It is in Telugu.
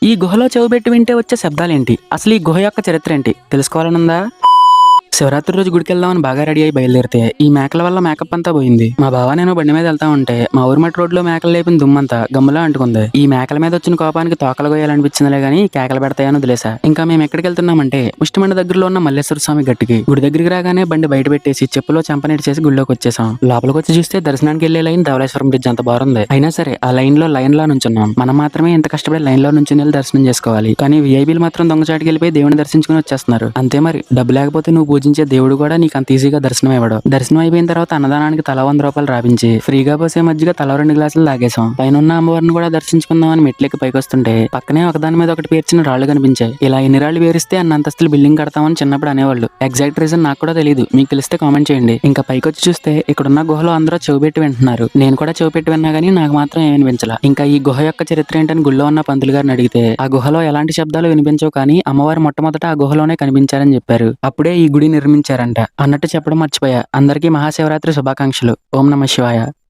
ఈ గుహలో చెవిబెట్టి వింటే వచ్చే శబ్దాలేంటి? అసలు ఈ గుహ యొక్క చరిత్ర ఏంటి? తెలుసుకోవాలనుందా? శివరాత్రి రోజు గుడికెళ్దామని బాగా రెడీ అయి బయలుదేరితే ఈ మేకల వల్ల మేకప్ అంతా పోయింది. మా బావ నేను బండి మీద వెళ్తా ఉంటే మా ఊరి మట్టి రోడ్లో మేకలు లేపిన దుమ్మంతా గమ్ములా అంటుకుంది. ఈ మేకల మీద వచ్చిన కోపానికి తోకలు గోయాలనిపించిందిలే గానీ కేకలు పెడతాయని వదిలేసా. ఇంకా మేము ఎక్కడికి వెళ్తున్నామంటే ముష్టిమండ దగ్గరలో ఉన్న మల్లేశ్వర స్వామి గట్టికి. గుడి దగ్గరికి రాగానే బండి బయట పెట్టేసి చెప్పులో చెంపనెడిచేసి గుడిలోకి వచ్చేసాం. లోపలికి వచ్చి చూస్తే దర్శనానికి వెళ్లే లైన్ ధవళేశ్వరం బ్రిడ్జ్ అంత బాగుంది. అయినా సరే ఆ లైన్ లో నుంచున్నాం. మనం మాత్రమే ఇంత కష్టపడి లైన్ లో నుంచి వెళ్ళి దర్శనం చేసుకోవాలి. కానీ వీఐపీలు మాత్రం దొంగచాటుకి వెళ్ళిపోయి దేవుని దర్శించుకుని వచ్చేస్తున్నారు. అంతే మరి, డబ్బు లేకపోతే నువ్వు పూజించే దేవుడు కూడా నీకు అంత ఈజీగా దర్శనం ఇవ్వడు. దర్శనం అయిపోయిన తర్వాత అన్నదానానికి తలా 100 రూపాయలు రాపించి ఫ్రీగా పోసే మధ్యగా తలా 2 గ్లాసులు తాగేసాం. పైన ఉన్న అమ్మవారిని కూడా దర్శించుకుందామని మెట్లెక్కి పైకొస్తుంటే పక్కనే ఒకదాని మీద ఒకటి పేర్చిన రాళ్లు కనిపించాయి. ఇలా ఎన్ని రాళ్లు పేరిస్తే అన్ని అంతస్తులు బిల్డింగ్ కడతామని చిన్నప్పుడు అనేవాళ్ళు. ఎగ్జాక్ట్ రీజన్ నాకు కూడా తెలియదు, మీకు తెలిస్తే కామెంట్ చేయండి. ఇంకా పైకొచ్చి చూస్తే ఇక్కడున్న గుహలో అందరూ చెవిపెట్టి వింటున్నారు. నేను కూడా చెవిపెట్టి విన్నా గానీ నాకు మాత్రం ఏమి వినిపించలా. ఇంకా ఈ గుహ యొక్క చరిత్ర ఏంటని గుళ్ళో ఉన్న పంతులు గారిని అడిగితే ఆ గుహలో ఎలాంటి శబ్దాలు వినిపించవు కానీ అమ్మవారు మొట్టమొదట ఆ గుహలోనే కనిపించారని చెప్పారు. అప్పుడే ఈ గుడి నిర్మించారంట. అన్నట్టు చెప్పడం మర్చిపోయా. అందరికీ మహాశివరాత్రి శుభాకాంక్షలు. ఓం నమః శివాయ.